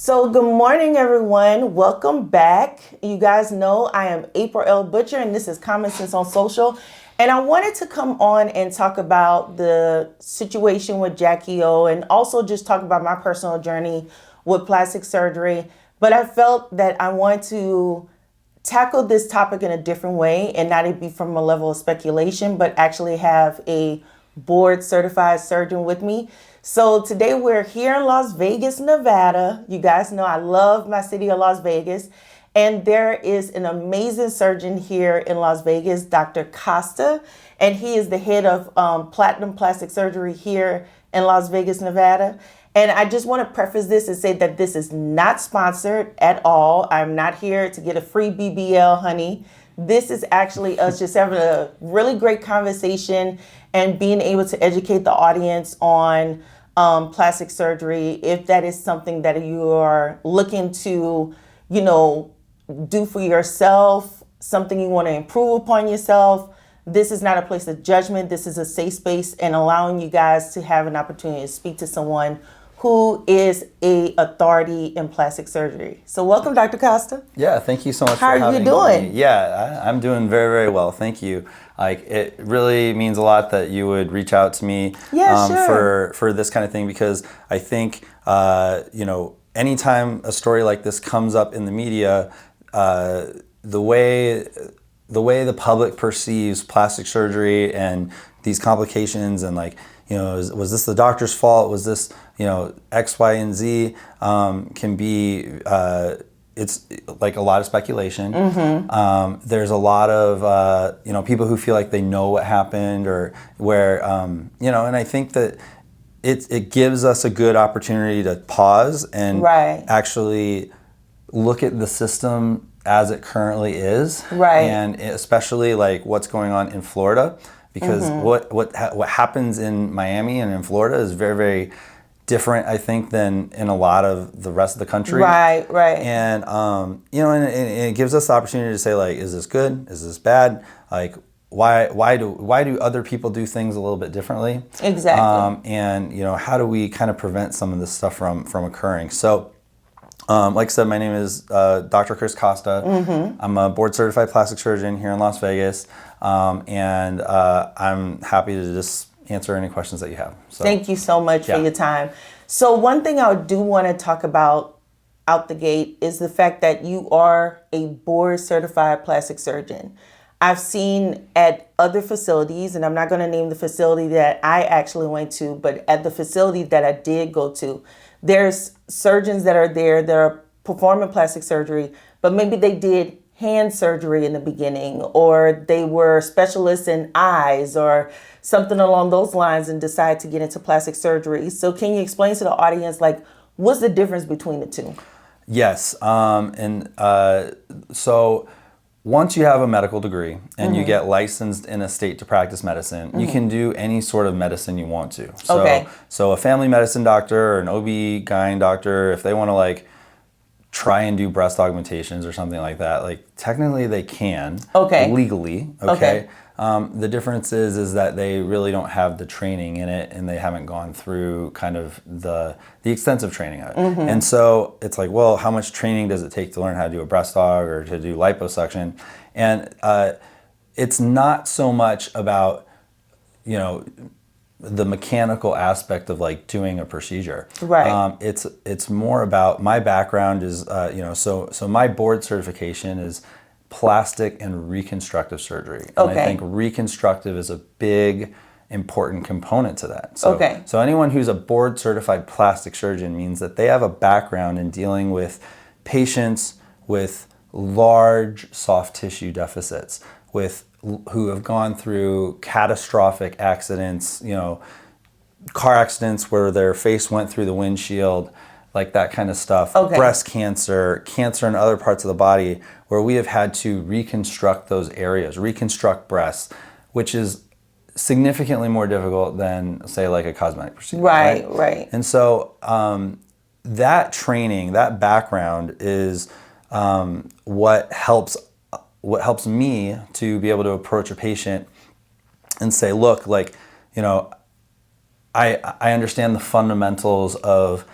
So, good morning, everyone. Welcome back. You guys know I am April L. Butcher, and this is Common Sense on Social. And I wanted to come on and talk about the situation with Jackie O and also just talk about my personal journey with plastic surgery. But I felt that I want to tackle this topic in a different way and not it be from a level of speculation, but actually have a board certified surgeon with me. So today we're here in Las Vegas, Nevada. You guys know I love my city of Las Vegas. And there is an amazing surgeon here in Las Vegas, Dr. Costa, and he is the head of Platinum Plastic Surgery here in Las Vegas, Nevada. And I just want to preface this and say that this is not sponsored at all. I'm not here to get a free BBL, honey. This is actually us just having a really great conversation and being able to educate the audience on plastic surgery. If that is something that you are looking to, do for yourself, something you want to improve upon yourself, this is not a place of judgment. This is a safe space and allowing you guys to have an opportunity to speak to someone who is a authority in plastic surgery. So welcome, Dr. Costa. Yeah, thank you so much for having me. How are you doing? Yeah, I'm doing very, very well. Thank you. It really means a lot that you would reach out to me for this kind of thing, because I think, anytime a story like this comes up in the media, the way the public perceives plastic surgery and these complications and was this the doctor's fault? Was this, X, Y, and Z can be, it's like a lot of speculation. Mm-hmm. There's a lot of, people who feel like they know what happened or where, and I think that it gives us a good opportunity to pause and actually look at the system as it currently is. Right. And especially like what's going on in Florida. Because what happens in Miami and in Florida is very, very different, I think, than in a lot of the rest of the country. Right. And and it gives us the opportunity to say, like, is this good? Is this bad? Like, why do other people do things a little bit differently? Exactly. And how do we kind of prevent some of this stuff from occurring? So, like I said, my name is Dr. Chris Costa. Mm-hmm. I'm a board certified plastic surgeon here in Las Vegas. And I'm happy to just answer any questions that you have. So, thank you so much for your time. So one thing I do want to talk about out the gate is the fact that you are a board certified plastic surgeon. I've seen at other facilities, and I'm not going to name the facility that I actually went to, but at the facility that I did go to, there's surgeons that are there that are performing plastic surgery, but maybe they did hand surgery in the beginning, or they were specialists in eyes or something along those lines and decided to get into plastic surgery. So can you explain to the audience, what's the difference between the two? Yes. So once you have a medical degree and you get licensed in a state to practice medicine, you can do any sort of medicine you want to. So a family medicine doctor or an OB-GYN doctor, if they want to try and do breast augmentations or something like that, technically they can legally. The difference is that they really don't have the training in it and they haven't gone through kind of the extensive training of it. And so it's like, well, how much training does it take to learn how to do a breast aug or to do liposuction? And it's not so much about, the mechanical aspect of doing a procedure. Right. It's more about, my background is, so my board certification is plastic and reconstructive surgery. And I think reconstructive is a big, important component to that. So anyone who's a board certified plastic surgeon means that they have a background in dealing with patients with large soft tissue deficits, who have gone through catastrophic accidents, car accidents where their face went through the windshield, like that kind of stuff. Breast cancer in other parts of the body, where we have had to reconstruct those areas, reconstruct breasts, which is significantly more difficult than, say, like a cosmetic procedure. Right. And so that training, that background is what helps me to be able to approach a patient and say, look, I understand the fundamentals of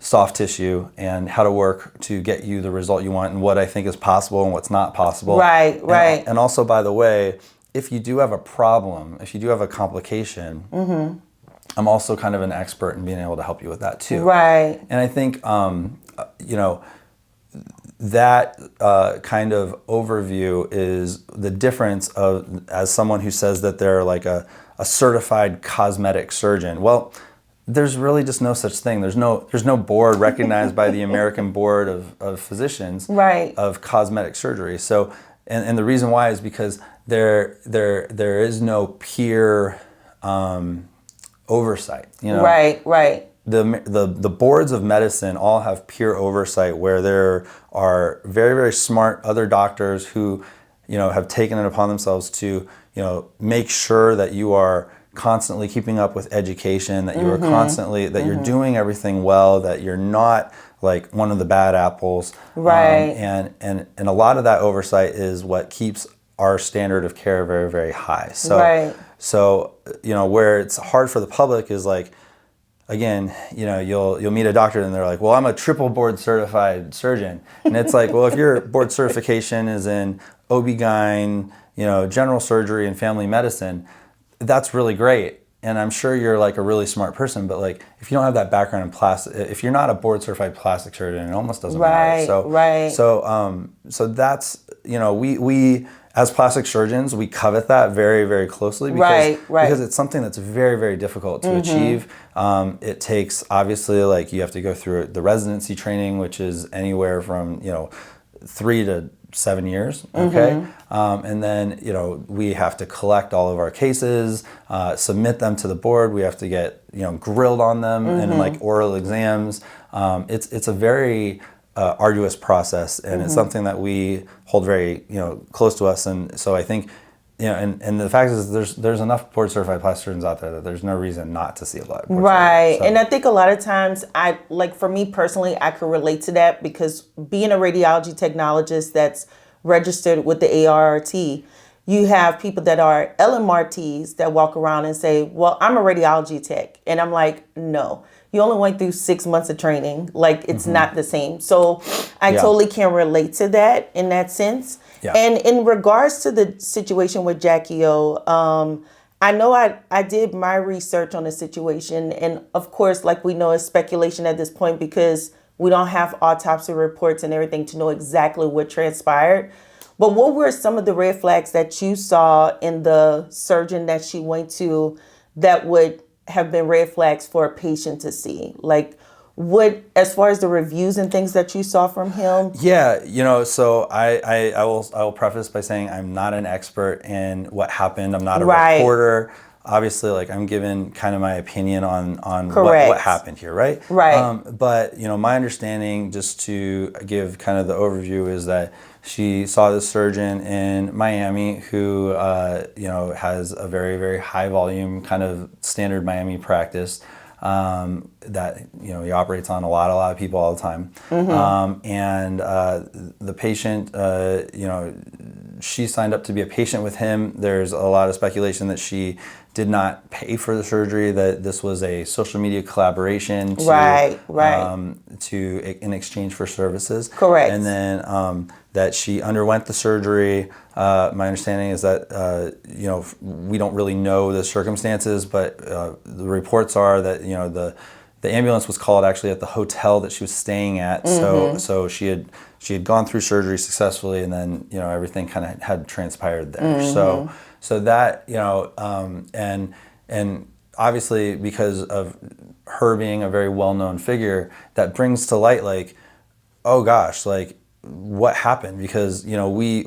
soft tissue and how to work to get you the result you want and what I think is possible and what's not possible. Right, right. And also, by the way, if you do have a problem, if you do have a complication, I'm also kind of an expert in being able to help you with that too. Right. And I think, you know, that kind of overview is the difference of, as someone who says that they're like a certified cosmetic surgeon. Well, there's really just no such thing. There's no board recognized by the American Board of Physicians Right. of cosmetic surgery. So, and the reason why is because there is no peer oversight. You know, Right, right. the boards of medicine all have peer oversight where there are very, very smart other doctors who, you know, have taken it upon themselves to, you know, make sure that you are constantly keeping up with education, that you are constantly, that you're doing everything well, that you're not like one of the bad apples. Right. And a lot of that oversight is what keeps our standard of care very, very high. So, Right. so, you know, where it's hard for the public is like, again, you know, you'll meet a doctor and they're like, well, I'm a triple board certified surgeon. And it's like, well, if your board certification is in OB-GYN, you know, general surgery and family medicine, that's really great. And I'm sure you're like a really smart person, but like if you don't have that background in plastic, if you're not a board certified plastic surgeon, it almost doesn't matter. Right, So, right. so that's, you know, we as plastic surgeons, we covet that very, very closely because, Right. because it's something that's very, very difficult to achieve. It takes, obviously, like you have to go through the residency training, which is anywhere from, you know, 3 to 7 years, okay? And then, you know, we have to collect all of our cases, submit them to the board. We have to get, you know, grilled on them and like oral exams. It's a very arduous process, and it's something that we hold very, you know, close to us. And so I think, you know, and the fact is there's enough board certified plastic surgeons out there that there's no reason not to see a lot. Right. And I think a lot of times for me personally, I could relate to that because being a radiology technologist that's registered with the ARRT, you have people that are LMRTs that walk around and say, well, I'm a radiology tech. And I'm like, no, you only went through 6 months of training. Like, it's not the same. So I totally can relate to that in that sense. Yeah. And in regards to the situation with Jackie O, I know I did my research on the situation. And of course, like we know, it's speculation at this point because we don't have autopsy reports and everything to know exactly what transpired. But what were some of the red flags that you saw in the surgeon that she went to that would have been red flags for a patient to see? Like, what, as far as the reviews and things that you saw from him? Yeah, you know, so I will preface by saying I'm not an expert in what happened. I'm not a reporter. Obviously, like I'm giving kind of my opinion on what happened here, right? Right. But you know, my understanding, just to give kind of the overview, is that she saw this surgeon in Miami who you know, has a very, very high volume kind of standard Miami practice. That, you know, he operates on a lot of people all the time. And the patient, you know, she signed up to be a patient with him. There's a lot of speculation that she did not pay for the surgery, that this was a social media collaboration in exchange for services. Correct. And then that she underwent the surgery. My understanding is that, you know, we don't really know the circumstances, but the reports are that, you know, the ambulance was called actually at the hotel that she was staying at. So she had gone through surgery successfully, and then, you know, everything kind of had transpired there. So that, you know, and obviously because of her being a very well-known figure, that brings to light, like, oh gosh, like, what happened? Because, you know, we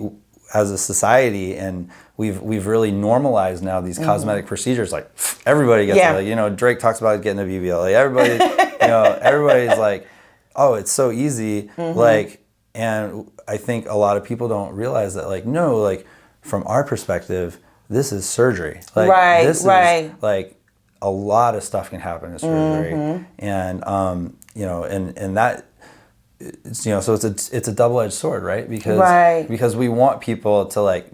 as a society, and we've really normalized now these cosmetic procedures. Like, everybody gets it. Like, you know, Drake talks about getting a BBL. Like, everybody, you know, everybody's like, oh, it's so easy. Like, and I think a lot of people don't realize that, like, no, like, from our perspective, this is surgery. Like, this is like, a lot of stuff can happen in surgery. And you know, and that, it's, you know, so it's a double-edged sword, right? Because we want people to, like,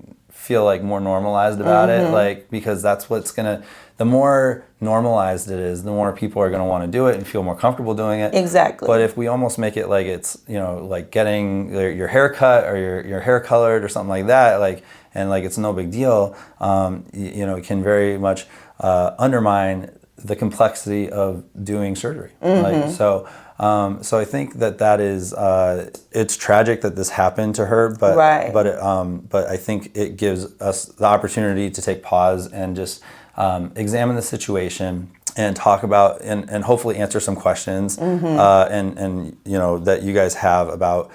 feel like more normalized about it, like, because that's what's gonna, the more normalized it is, the more people are gonna want to do it and feel more comfortable doing it. Exactly. But if we almost make it like it's, like getting your hair cut or your hair colored or something like that, like, and like it's no big deal, it can very much undermine the complexity of doing surgery. Like, so I think that is it's tragic that this happened to her, but Right. but I think it gives us the opportunity to take pause and just examine the situation and talk about and hopefully answer some questions and that you guys have about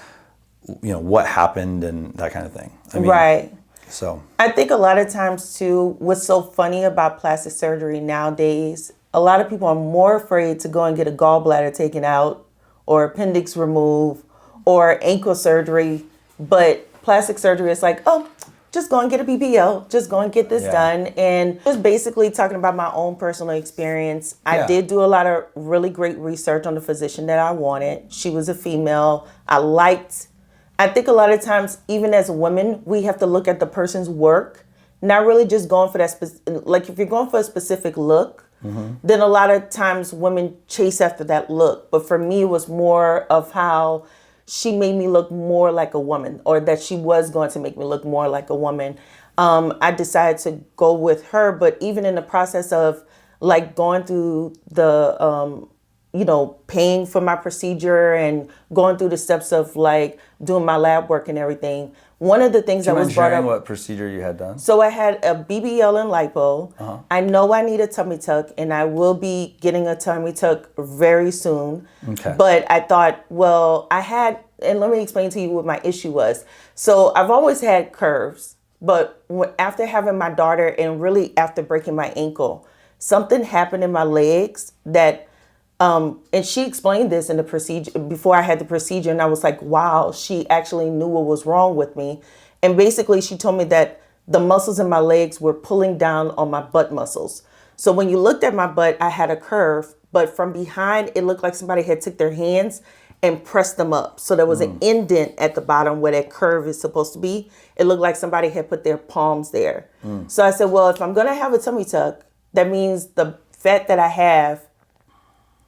what happened and that kind of thing. I mean, Right. So I think a lot of times too, what's so funny about plastic surgery nowadays, a lot of people are more afraid to go and get a gallbladder taken out or appendix removed or ankle surgery. But plastic surgery is like, oh, just go and get a BBL, just go and get this done. And just basically talking about my own personal experience. I did do a lot of really great research on the physician that I wanted. She was a female. I think a lot of times, even as women, we have to look at the person's work, not really just going for that. Like if you're going for a specific look, then a lot of times women chase after that look. But for me, it was more of how she made me look more like a woman, or that she was going to make me look more like a woman. I decided to go with her, but even in the process of like going through the paying for my procedure and going through the steps of like doing my lab work and everything. One of the things that was brought up. What procedure you had done? So I had a BBL and lipo. I know I need a tummy tuck, and I will be getting a tummy tuck very soon. Okay. But I thought, well, and let me explain to you what my issue was. So I've always had curves, but after having my daughter and really after breaking my ankle, something happened in my legs that. And she explained this in the procedure before I had the procedure, and I was like, wow, she actually knew what was wrong with me. And basically she told me that the muscles in my legs were pulling down on my butt muscles. So when you looked at my butt, I had a curve, but from behind it looked like somebody had took their hands and pressed them up. So there was an indent at the bottom where that curve is supposed to be. It looked like somebody had put their palms there. So I said, well, if I'm going to have a tummy tuck, that means the fat that I have,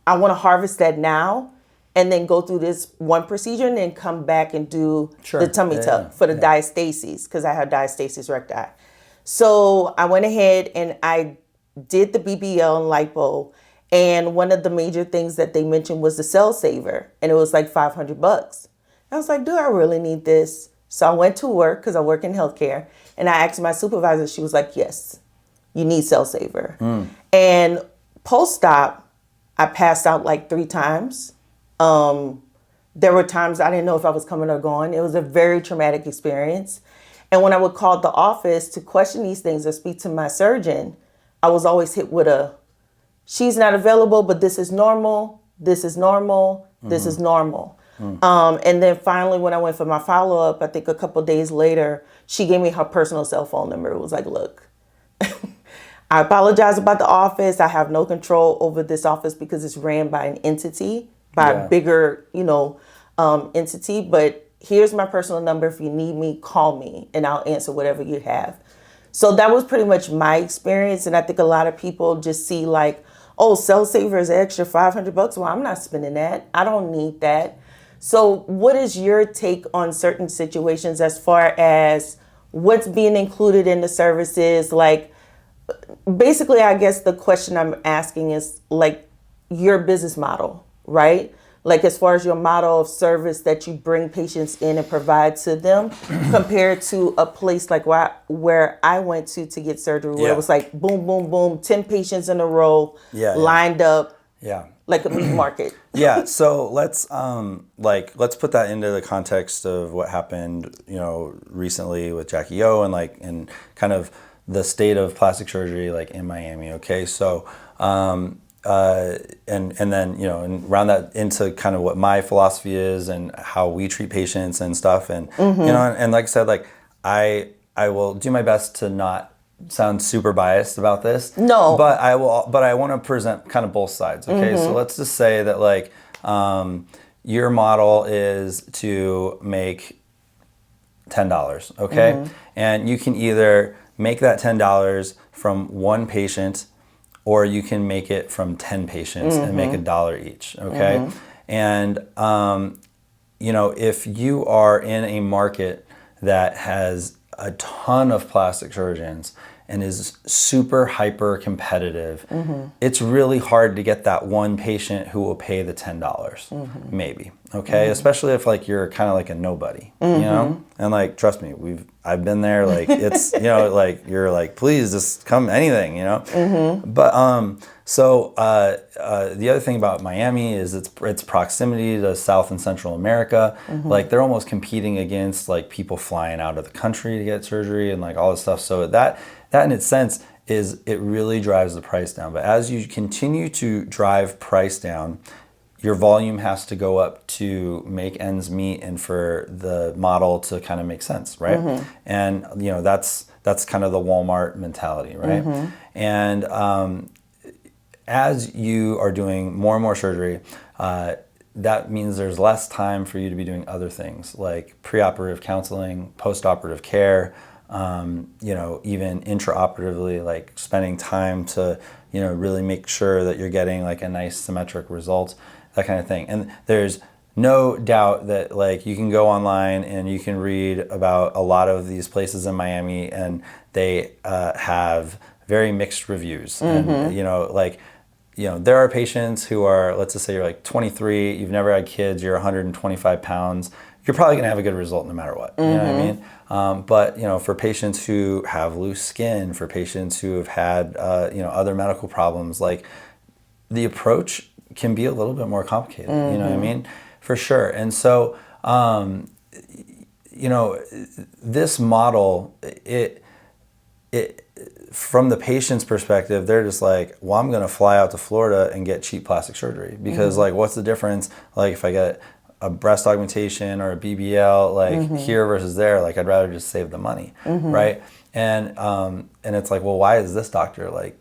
I want to harvest that now and then go through this one procedure and then come back and do the tummy tuck for the diastasis, because I have diastasis recti. So I went ahead and I did the BBL and lipo. And one of the major things that they mentioned was the cell saver. And it was like $500. I was like, do I really need this? So I went to work, because I work in healthcare. And I asked my supervisor, she was like, yes, you need cell saver. And post-op, I passed out like 3 times. There were times I didn't know if I was coming or going. It was a very traumatic experience. And when I would call the office to question these things or speak to my surgeon, I was always hit with she's not available, but this is normal. This is normal. This is normal. And then finally, when I went for my follow-up, I think a couple of days later, she gave me her personal cell phone number. It was like, look, I apologize about the office. I have no control over this office because it's ran by an entity, by a bigger, entity. But here's my personal number. If you need me, call me and I'll answer whatever you have. So that was pretty much my experience. And I think a lot of people just see like, oh, cell saver is an extra $500. Well, I'm not spending that. I don't need that. So what is your take on certain situations as far as what's being included in the services? Like, basically, I guess the question I'm asking is like your business model, right? Like as far as your model of service that you bring patients in and provide to them compared to a place like where I went to get surgery, where it was like boom, boom, boom, 10 patients in a row lined up like a meat market. So let's put that into the context of what happened, recently with Jackie O and kind of the state of plastic surgery like in Miami. Okay, so and then and round that into kind of what my philosophy is and how we treat patients and stuff, and and like I said, like I will do my best to not sound super biased about this. No, but I want to present kind of both sides. Okay, so let's just say that like your model is to make $10, okay? And you can either make that $10 from one patient, or you can make it from 10 patients and make $1 each, okay? And, you know, if you are in a market that has a ton of plastic surgeons and is super hyper competitive, it's really hard to get that one patient who will pay the $10, maybe, okay? Especially if like you're kind of like a nobody, you know? And like, trust me, I've been there, like it's, you know, like you're like, please just come anything, you know? But so the other thing about Miami is its proximity to South and Central America. Like they're almost competing against like people flying out of the country to get surgery and like all this stuff. So that in its sense is it really drives the price down. But as you continue to drive price down, your volume has to go up to make ends meet and for the model to kind of make sense, right? And you know that's kind of the Walmart mentality, right? And as you are doing more and more surgery, that means there's less time for you to be doing other things like preoperative counseling, postoperative care, you know, even intraoperatively, like spending time to, you know, really make sure that you're getting like a nice symmetric result, that kind of thing. And there's no doubt that like you can go online and you can read about a lot of these places in Miami and they have very mixed reviews. And, you know, like, you know, there are patients who are, let's just say you're like 23, you've never had kids, you're 125 pounds, you're probably gonna have a good result no matter what, you know what I mean? But, you know, for patients who have loose skin, for patients who have had, you know, other medical problems, like the approach can be a little bit more complicated, you know what I mean? For sure. And so, you know, this model, it from the patient's perspective, they're just like, well, I'm going to fly out to Florida and get cheap plastic surgery because like, what's the difference? Like if I get a breast augmentation or a BBL, like here versus there, like I'd rather just save the money. Right. And it's like, well, why is this doctor like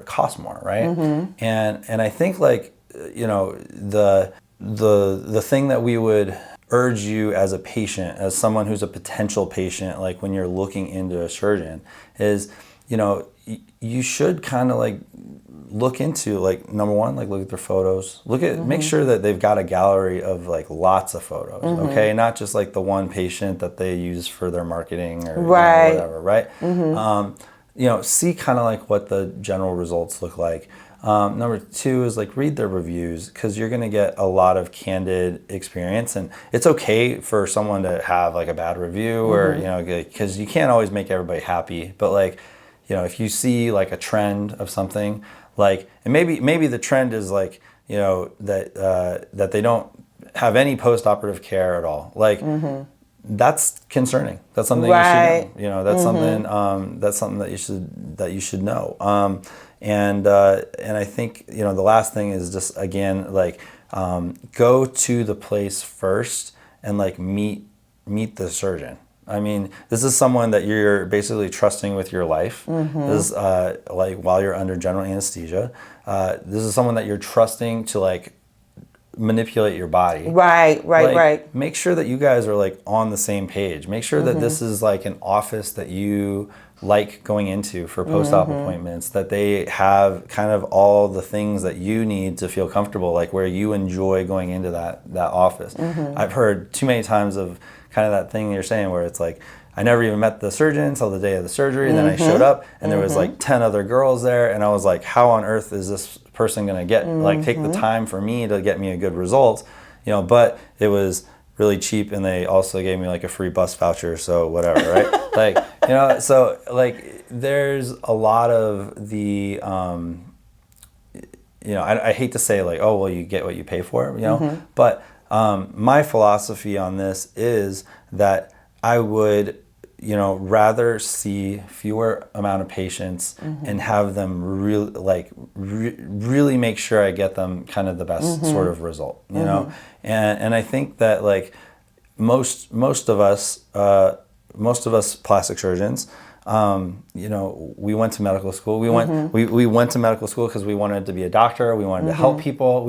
cost more? Right. And I think like, you know, the thing that we would urge you as a patient, as someone who's a potential patient, like when you're looking into a surgeon is, you know, you should kind of like look into like, number one, like look at their photos, make sure that they've got a gallery of like lots of photos, okay? Not just like the one patient that they use for their marketing or you know, whatever, right? You know, see kind of like what the general results look like. Number two is like read their reviews because you're going to get a lot of candid experience, and it's okay for someone to have like a bad review or, you know, because you can't always make everybody happy, but like, you know, if you see like a trend of something like, and maybe the trend is like, you know, that they don't have any post-operative care at all. Like that's concerning. That's something you should know. You know, that's something that you should know. And I think, you know, the last thing is just, again, like, go to the place first and like meet the surgeon. I mean, this is someone that you're basically trusting with your life. This is like while you're under general anesthesia. This is someone that you're trusting to like manipulate your body. Like, make sure that you guys are like on the same page. Make sure that this is like an office that you like going into for post-op appointments, that they have kind of all the things that you need to feel comfortable, like where you enjoy going into that office. I've heard too many times of kind of that thing you're saying where it's like, I never even met the surgeon until the day of the surgery, and then I showed up and there was like 10 other girls there, and I was like, how on earth is this person gonna get like take the time for me to get me a good result, you know? But it was really cheap, and they also gave me like a free bus voucher, so whatever, right? Like, you know, so like there's a lot of the you know, I hate to say like, oh well, you get what you pay for, you know, but my philosophy on this is that I would, you know, rather see fewer amount of patients and have them really make sure I get them kind of the best sort of result, you know? And I think that like most of us plastic surgeons, you know, we went to medical school. We went to medical school because we wanted to be a doctor. We wanted to help people.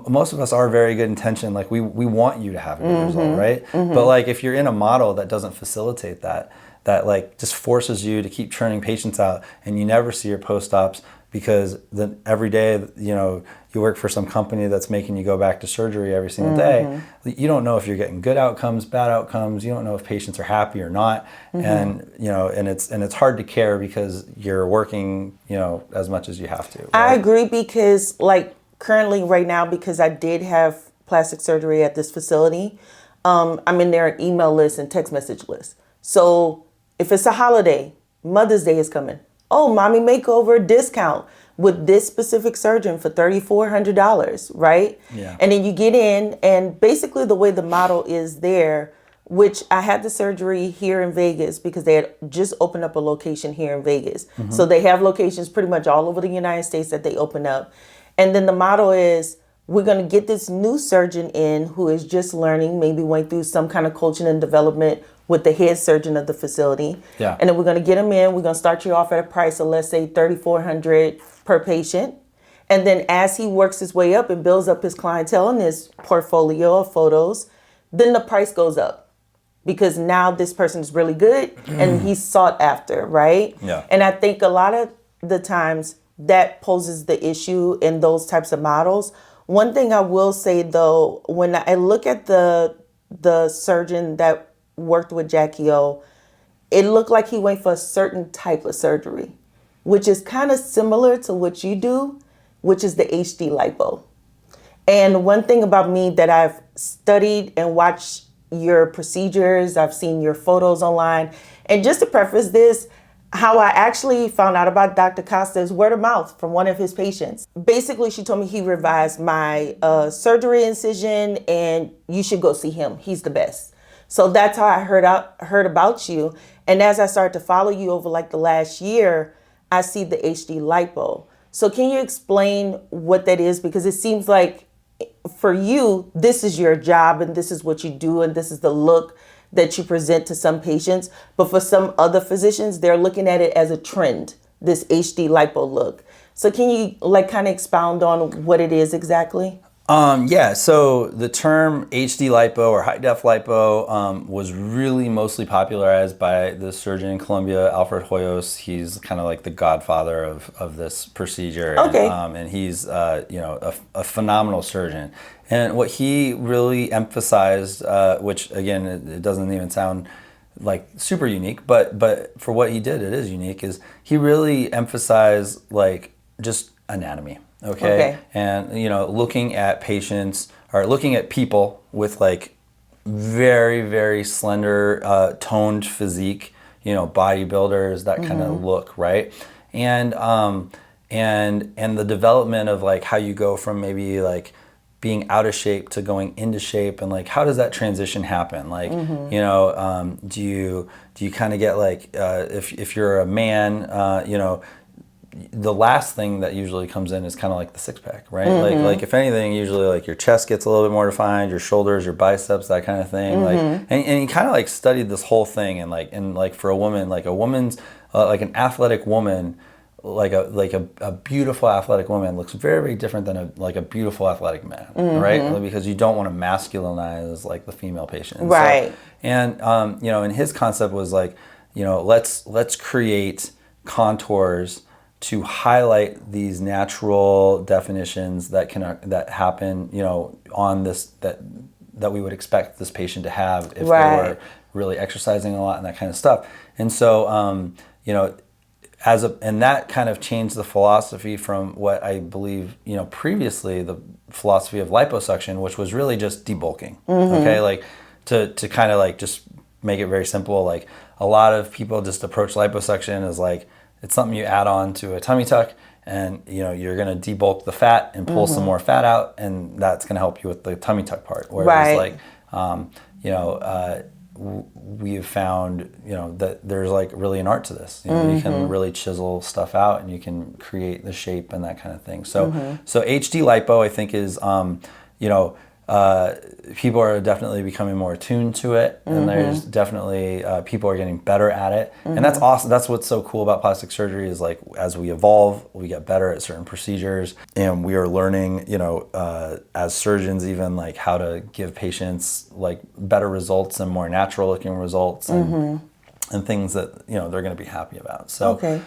most of us are very good intention. Like we want you to have a good result, right? But like if you're in a model that doesn't facilitate that like just forces you to keep churning patients out, and you never see your post-ops because then every day, you know, you work for some company that's making you go back to surgery every single day. You don't know if you're getting good outcomes, bad outcomes. You don't know if patients are happy or not. And, you know, and it's hard to care because you're working, you know, as much as you have to. Right? I agree, because like currently right now, because I did have plastic surgery at this facility, I'm in their email list and text message list. So if it's a holiday, Mother's Day is coming. Oh, mommy makeover discount with this specific surgeon for $3,400, right? Yeah. And then you get in, and basically the way the model is there, which I had the surgery here in Vegas because they had just opened up a location here in Vegas. So they have locations pretty much all over the United States that they open up. And then the model is, we're going to get this new surgeon in who is just learning, maybe went through some kind of coaching and development with the head surgeon of the facility. Yeah. And then we're going to get him in. We're going to start you off at a price of, let's say, $3,400 per patient. And then as he works his way up and builds up his clientele and his portfolio of photos, then the price goes up, because now this person is really good and he's sought after, right? Yeah. And I think a lot of the times that poses the issue in those types of models. One thing I will say though, when I look at the surgeon that worked with Jackie O, it looked like he went for a certain type of surgery, which is kind of similar to what you do, which is the HD lipo. And one thing about me that I've studied and watched your procedures, I've seen your photos online. And just to preface this, how I actually found out about Dr. Costa is word of mouth from one of his patients. Basically, she told me he revised my surgery incision and you should go see him. He's the best. So that's how I heard about you. And as I started to follow you over like the last year, I see the HD lipo. So can you explain what that is? Because it seems like for you, this is your job and this is what you do and this is the look that you present to some patients. But for some other physicians, they're looking at it as a trend, this HD lipo look. So can you like kind of expound on what it is exactly? Yeah, so the term HD lipo or high def lipo was really mostly popularized by the surgeon in Colombia, Alfred Hoyos. He's kind of like the godfather of this procedure. Okay. And he's you know, a phenomenal surgeon. And what he really emphasized, which again, it doesn't even sound like super unique, but for what he did, it is unique, is he really emphasized like just anatomy. Okay. And, you know, looking at patients or looking at people with like very, very slender, toned physique, you know, bodybuilders, that kind of look, right? And the development of like how you go from maybe like being out of shape to going into shape, and like how does that transition happen? Like, you know, do you kind of get like if you're a man, you know, the last thing that usually comes in is kind of like the six pack, right? Like if anything, usually like your chest gets a little bit more defined, your shoulders, your biceps, that kind of thing. Like, and he kind of like studied this whole thing, and like for a woman, like a woman's like an athletic woman, like a beautiful athletic woman looks very, very different than a beautiful athletic man, right? Because you don't want to masculinize like the female patient, Right? So, and you know, and his concept was like, you know, let's create contours to highlight these natural definitions that happen, you know, on this that we would expect this patient to have if they were really exercising a lot and that kind of stuff. And so, you know, and that kind of changed the philosophy from what I believe, you know, previously the philosophy of liposuction, which was really just debulking. Okay, like to kind of like just make it very simple. Like a lot of people just approach liposuction as like, it's something you add on to a tummy tuck, and you know you're gonna debulk the fat and pull some more fat out, and that's gonna help you with the tummy tuck part. Whereas like, you know, we've found, you know, that there's like really an art to this. You know, you can really chisel stuff out, and you can create the shape and that kind of thing. So, so HD lipo, I think, is, you know, people are definitely becoming more attuned to it, and there's definitely people are getting better at it, and that's awesome. That's what's so cool about plastic surgery is like as we evolve, we get better at certain procedures, and we are learning, as surgeons, even like how to give patients like better results and more natural looking results, and things that they're going to be happy about. So. Okay.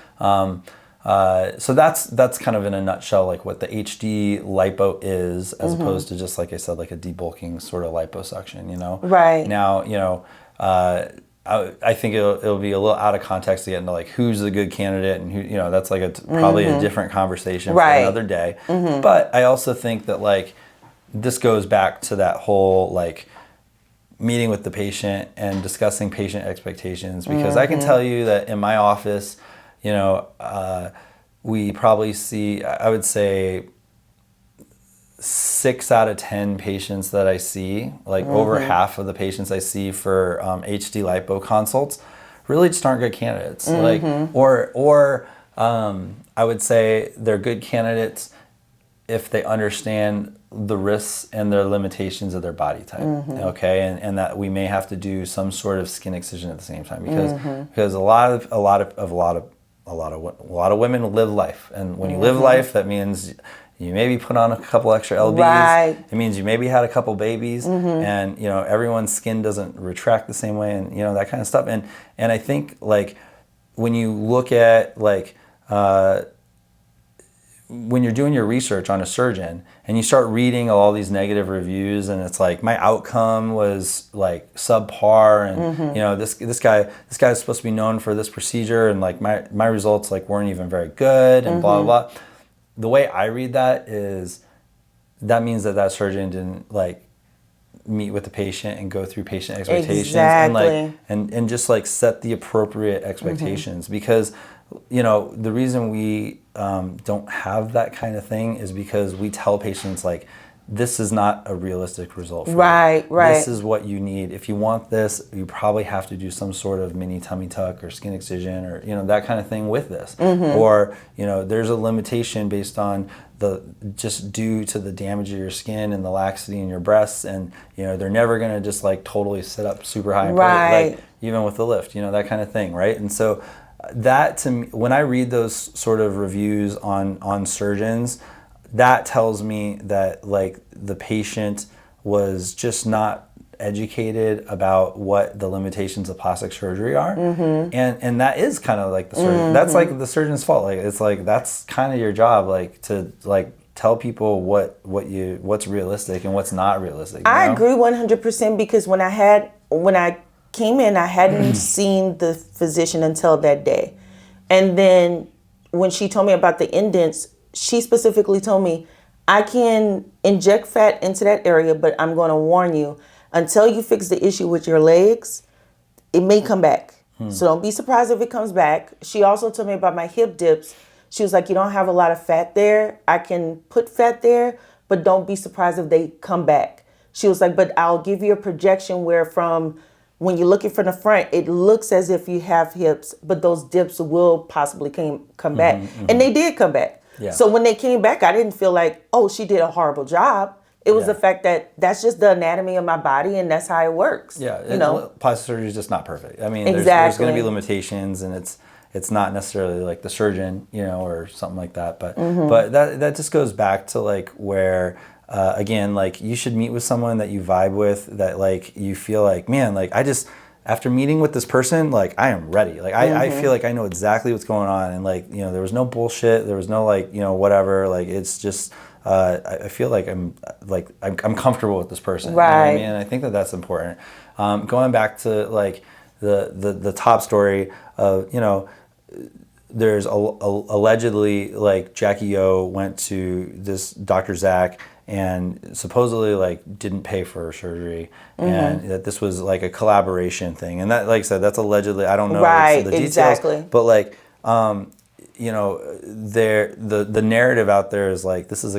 So that's kind of in a nutshell like what the HD lipo is, as opposed to just like I said, like a debulking sort of liposuction. Right. Now, I think it'll be a little out of context to get into like who's the good candidate and who, that's like probably a different conversation for another day. But I also think that like this goes back to that whole like meeting with the patient and discussing patient expectations, because I can tell you that in my office, we probably see, I would say 6 out of 10 patients that I see, like over half of the patients I see for HD lipo consults really just aren't good candidates. Like, or I would say they're good candidates if they understand the risks and their limitations of their body type, okay, and that we may have to do some sort of skin excision at the same time, because a lot of women live life, and when you live life, that means you maybe put on a couple extra lbs. Right. It means you maybe had a couple babies, and everyone's skin doesn't retract the same way, and that kind of stuff. And I think like when you look at like when you're doing your research on a surgeon and you start reading all these negative reviews, and it's like my outcome was like subpar, and this guy is supposed to be known for this procedure, and like my results like weren't even very good, and blah blah blah. The way I read that is that means that surgeon didn't like meet with the patient and go through patient expectations, Exactly. and just like set the appropriate expectations, because the reason we don't have that kind of thing is because we tell patients like, this is not a realistic result for you. Right. This is what you need. If you want this, you probably have to do some sort of mini tummy tuck or skin excision or that kind of thing with this. Or there's a limitation based on just due to the damage of your skin and the laxity in your breasts, and they're never gonna just like totally sit up super high and like even with the lift, that kind of thing, right? And so that, to me, when I read those sort of reviews on surgeons, that tells me that like the patient was just not educated about what the limitations of plastic surgery are, and that is kind of like the surgeon. That's like the surgeon's fault. Like it's like that's kind of your job, like to like tell people what's realistic and what's not realistic. I agree 100%, because when I came in, I hadn't seen the physician until that day, and then when she told me about the indents, she specifically told me, I can inject fat into that area, but I'm going to warn you, until you fix the issue with your legs, it may come back. So don't be surprised if it comes back. She also told me about my hip dips. She was like, you don't have a lot of fat there. I can put fat there, but don't be surprised if they come back. She was like, but I'll give you a projection where from when you're looking from the front, it looks as if you have hips, but those dips will possibly come back. And they did come back. Yeah. So when they came back, I didn't feel like, oh, she did a horrible job. It was the fact that that's just the anatomy of my body, and that's how it works. Yeah, plastic surgery is just not perfect. I mean, there's going to be limitations, and it's not necessarily like the surgeon, or something like that. But but that just goes back to like where again, like you should meet with someone that you vibe with, that like you feel like, man, like after meeting with this person, like I am ready. Like I feel like I know exactly what's going on, and like there was no bullshit, there was no like whatever. Like it's just I feel like I'm comfortable with this person. Right. You know what I mean? And I think that's important. Going back to like the top story of there's allegedly like Jackie O went to this Dr. Zach and supposedly like didn't pay for her surgery, and that this was like a collaboration thing, and that, like I said, that's allegedly. I don't know the details, exactly. but like the narrative out there is like this is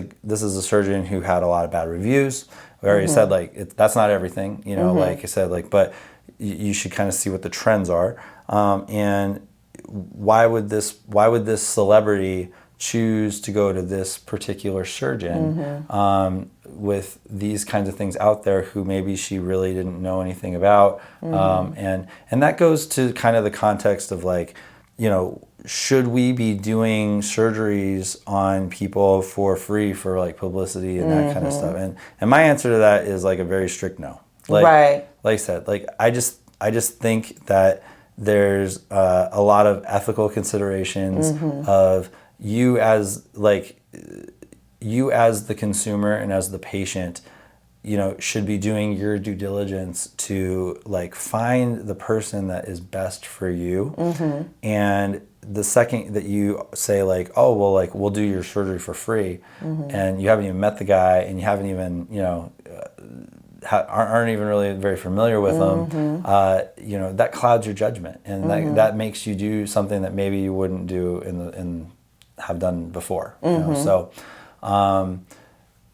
a surgeon who had a lot of bad reviews. We already said like that's not everything, like I said, like, but you should kind of see what the trends are, and why would this celebrity choose to go to this particular surgeon with these kinds of things out there who maybe she really didn't know anything about. And that goes to kind of the context of like, you know, should we be doing surgeries on people for free for like publicity and that kind of stuff? And my answer to that is like a very strict no. Like, Right. like I said, like I just think that there's a lot of ethical considerations of you as the consumer and as the patient, you know, should be doing your due diligence to like find the person that is best for you. And the second that you say like, oh, well, like we'll do your surgery for free, and you haven't even met the guy and you haven't even, you know, aren't even really very familiar with them, you know, that clouds your judgment, and that makes you do something that maybe you wouldn't do have done before. You know? So,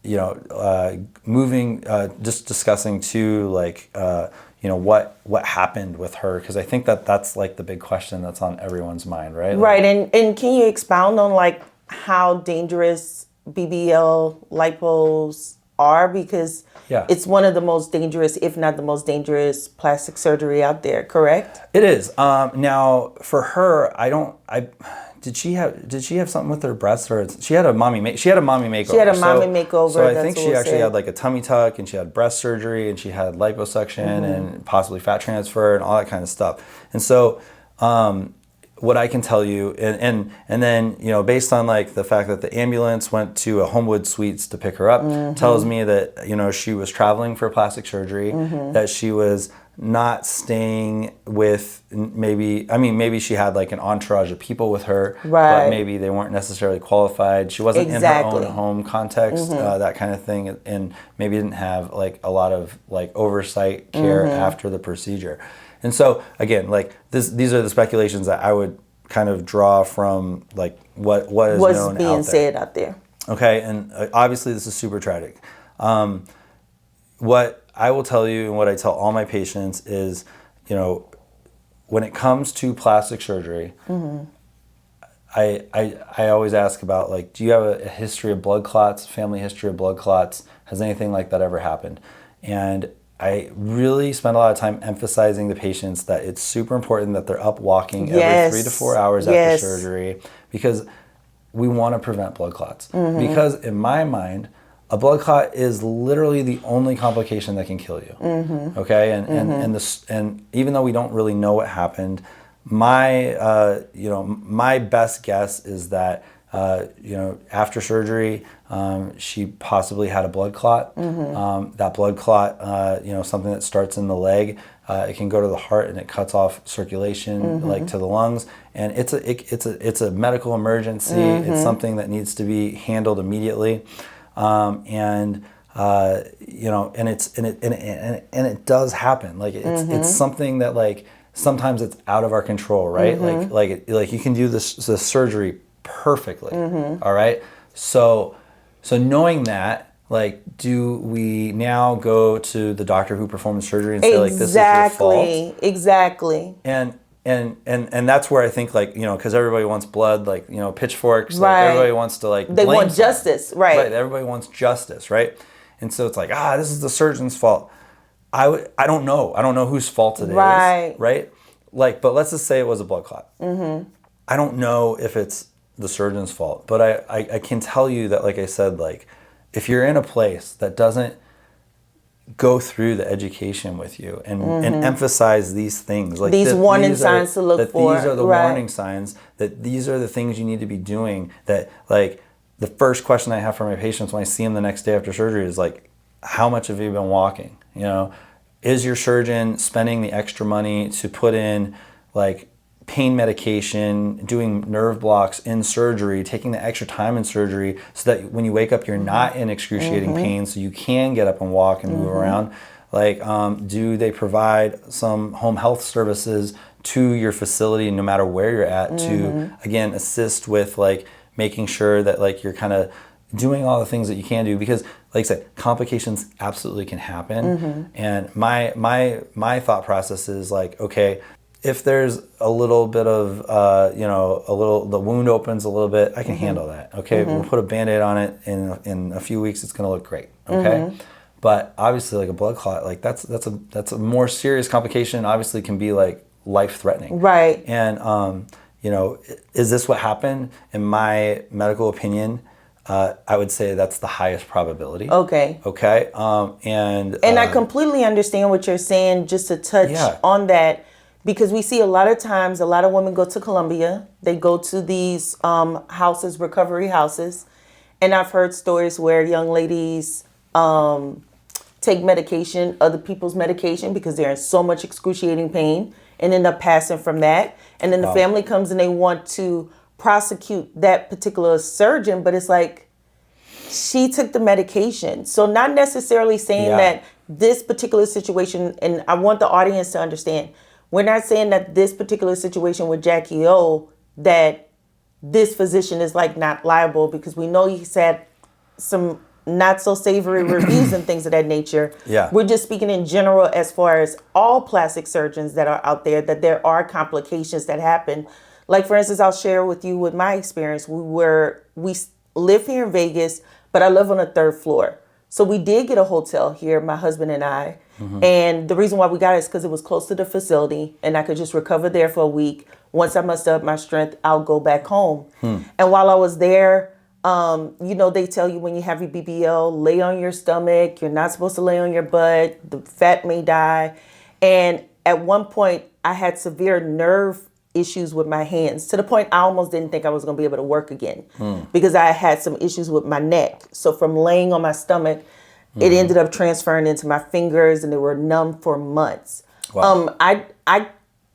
you know, moving, just discussing too, like, you know, what happened with her, because I think that's like the big question that's on everyone's mind, right? Right, and can you expound on like how dangerous BBL lipos are? Because it's one of the most dangerous, if not the most dangerous, plastic surgery out there. Correct? It is. Now for her, did she have something with her breasts, or she had a mommy makeover? She had a mommy makeover. So I think she actually had like a tummy tuck, and she had breast surgery, and she had liposuction and possibly fat transfer and all that kind of stuff. And so what I can tell you, and then, you know, based on like the fact that the ambulance went to a Homewood Suites to pick her up, tells me that, you know, she was traveling for plastic surgery, that she was not staying with maybe she had like an entourage of people with her, but maybe they weren't necessarily qualified. She wasn't in her own home context, that kind of thing, and maybe didn't have like a lot of like oversight care after the procedure. And so again, like these are the speculations that I would kind of draw from like what is known out there. What's being said out there. Okay, and obviously this is super tragic. What I will tell you and what I tell all my patients is, you know, when it comes to plastic surgery, I always ask about like, do you have a history of blood clots, family history of blood clots? Has anything like that ever happened? And I really spend a lot of time emphasizing to patients that it's super important that they're up walking every 3 to 4 hours after surgery, because we want to prevent blood clots. Because in my mind, a blood clot is literally the only complication that can kill you. Okay, and even though we don't really know what happened, my my best guess is that you know, after surgery, she possibly had a blood clot. That blood clot, you know, something that starts in the leg, it can go to the heart and it cuts off circulation, like to the lungs. And it's a medical emergency. It's something that needs to be handled immediately. And you know, and it does happen. Like it's something that like sometimes it's out of our control, right? Like you can do this surgery perfectly. All right. So knowing that, like, do we now go to the doctor who performed the surgery and say like, this is your fault? Exactly. And that's where I think, like, you know, because everybody wants blood, like, you know, pitchforks, like everybody wants to like they want justice, right? Everybody wants justice, right? And so it's like, this is the surgeon's fault. I don't know. I don't know whose fault it is, right? Like, but let's just say it was a blood clot. I don't know if it's the surgeon's fault, but I can tell you that, like I said, like, if you're in a place that doesn't go through the education with you and emphasize these things, like these warning signs to look for. These are the warning signs, that these are the things you need to be doing. That, like, the first question I have for my patients when I see them the next day after surgery is like, how much have you been walking? You know, is your surgeon spending the extra money to put in like pain medication, doing nerve blocks in surgery, taking the extra time in surgery so that when you wake up, you're not in excruciating pain, so you can get up and walk and move around? Like, do they provide some home health services to your facility, no matter where you're at, to, again, assist with like making sure that like you're kind of doing all the things that you can do? Because, like I said, complications absolutely can happen. And my thought process is like, okay, if there's a little bit of, the wound opens a little bit, I can handle that. Okay, we'll put a Band-Aid on it. In a few weeks, it's going to look great. Okay, but obviously, like a blood clot, like that's a more serious complication. Obviously, can be like life-threatening. Right. And is this what happened? In my medical opinion, I would say that's the highest probability. Okay. Okay. And I completely understand what you're saying. Just to touch on that, because we see a lot of times, a lot of women go to Columbia. They go to these houses, recovery houses, and I've heard stories where young ladies take medication, other people's medication, because they're in so much excruciating pain, and end up passing from that. And then the family comes and they want to prosecute that particular surgeon, but it's like, she took the medication. So not necessarily saying that this particular situation, and I want the audience to understand, we're not saying that this particular situation with Jackie O, that this physician is like not liable, because we know he's had some not so savory reviews and things of that nature. Yeah. We're just speaking in general as far as all plastic surgeons that are out there, that there are complications that happen. Like, for instance, I'll share with you with my experience. We live here in Vegas, but I live on the 3rd floor. So we did get a hotel here, my husband and I. And the reason why we got it is because it was close to the facility and I could just recover there for a week. Once I muster up my strength, I'll go back home. And while I was there, they tell you when you have your BBL, lay on your stomach. You're not supposed to lay on your butt. The fat may die. And at one point, I had severe nerve issues with my hands, to the point I almost didn't think I was going to be able to work again because I had some issues with my neck. So from laying on my stomach, it ended up transferring into my fingers and they were numb for months. Wow. I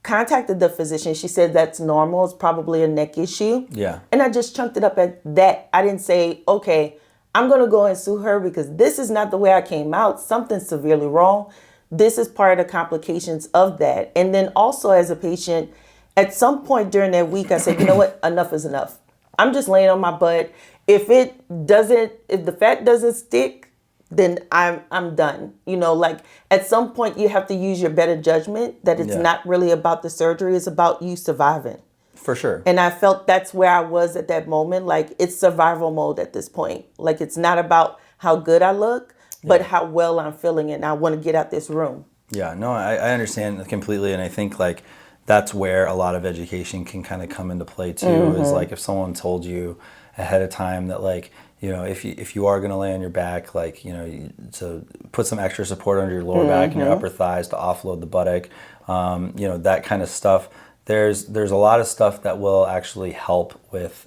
contacted the physician. She said that's normal. It's probably a neck issue. Yeah. And I just chunked it up at that. I didn't say, okay, I'm going to go and sue her because this is not the way I came out. Something's severely wrong. This is part of the complications of that. And then also as a patient, at some point during that week, I said, you know what? Enough is enough. I'm just laying on my butt. If the fat doesn't stick, then I'm done. Like at some point you have to use your better judgment that it's not really about the surgery. It's about you surviving. For sure. And I felt that's where I was at that moment. Like it's survival mode at this point. Like it's not about how good I look, but how well I'm feeling and I want to get out this room. Yeah, no, I understand completely. And I think like that's where a lot of education can kind of come into play too, is like if someone told you ahead of time that like, if you are going to lay on your back, like, to put some extra support under your lower back and your upper thighs to offload the buttock, that kind of stuff. There's a lot of stuff that will actually help with,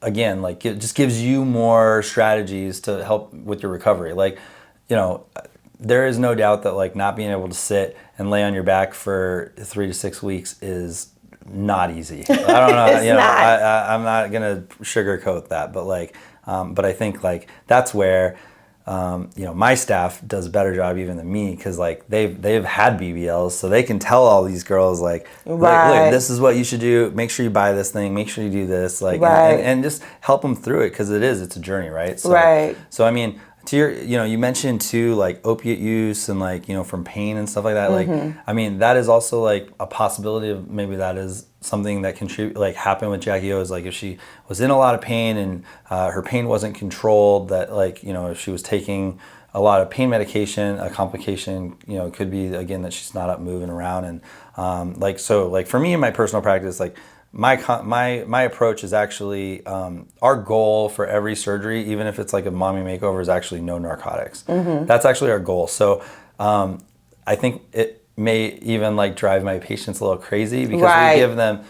again, like it just gives you more strategies to help with your recovery. Like, there is no doubt that like not being able to sit and lay on your back for 3 to 6 weeks is not easy. I don't know. I'm not gonna sugarcoat that, but like, but I think like that's where, my staff does a better job even than me because like they've had BBLs, so they can tell all these girls like, look, this is what you should do. Make sure you buy this thing. Make sure you do this. Like, and just help them through it because it's a journey, right? So, So I mean. To your, you mentioned too, like opiate use and like, from pain and stuff like that. Like, I mean, that is also like a possibility of maybe that is something that happened with Jackie O is like if she was in a lot of pain and her pain wasn't controlled, that like, if she was taking a lot of pain medication, a complication, could be again that she's not up moving around. And like for me in my personal practice, like my approach is actually our goal for every surgery, even if it's like a mommy makeover, is actually no narcotics. That's actually our goal. So I think it may even like drive my patients a little crazy because we give them,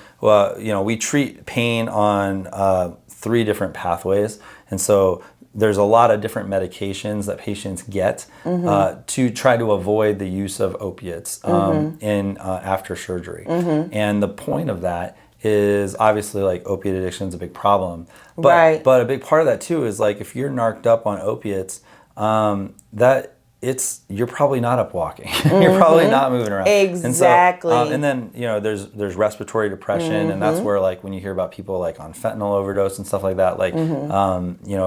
we treat pain on 3 different pathways, and so there's a lot of different medications that patients get to try to avoid the use of opiates in after surgery, and the point of that is obviously like opiate addiction is a big problem, but a big part of that too is like if you're narked up on opiates, you're probably not up walking, you're probably not moving around. Exactly. And then there's respiratory depression, and that's where like when you hear about people like on fentanyl overdose and stuff like that, like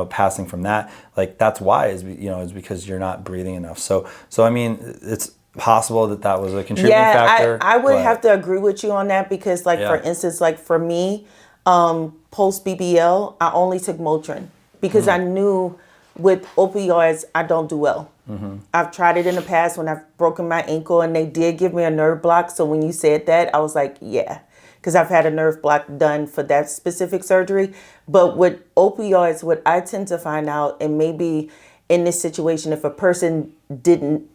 passing from that, like that's why is because you're not breathing enough. So I mean possible that that was a contributing Yeah, factor. I would but- have to agree with you on that because, like, for Yeah. instance, like for me, post BBL, I only took Motrin because I knew with opioids, I don't do well. I've tried it in the past when I've broken my ankle and they did give me a nerve block. So when you said that, I was like, yeah, because I've had a nerve block done for that specific surgery. But with opioids, what I tend to find out, and maybe in this situation, if a person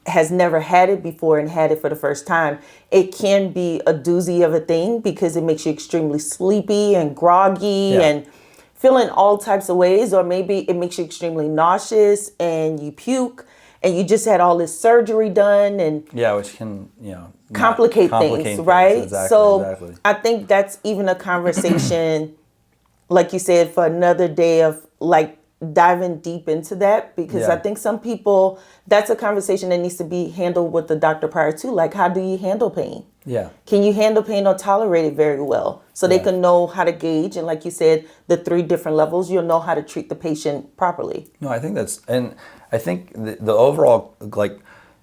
has never had it before and had it for the first time, it can be a doozy of a thing because it makes you extremely sleepy and groggy Yeah. and feeling all types of ways, or maybe it makes you extremely nauseous and you puke and you just had all this surgery done and Yeah, which can, not complicate things, right? Exactly, So exactly. I think that's even a conversation, like you said, for another day of like diving deep into that, because Yeah. I think some people, that's a conversation that needs to be handled with the doctor prior to. Like, how do you handle pain? Yeah. Can you handle pain or tolerate it very well? So they Yeah. can know how to gauge. And like you said, the 3 different levels, you'll know how to treat the patient properly. No, I think that's, and I think the overall, like,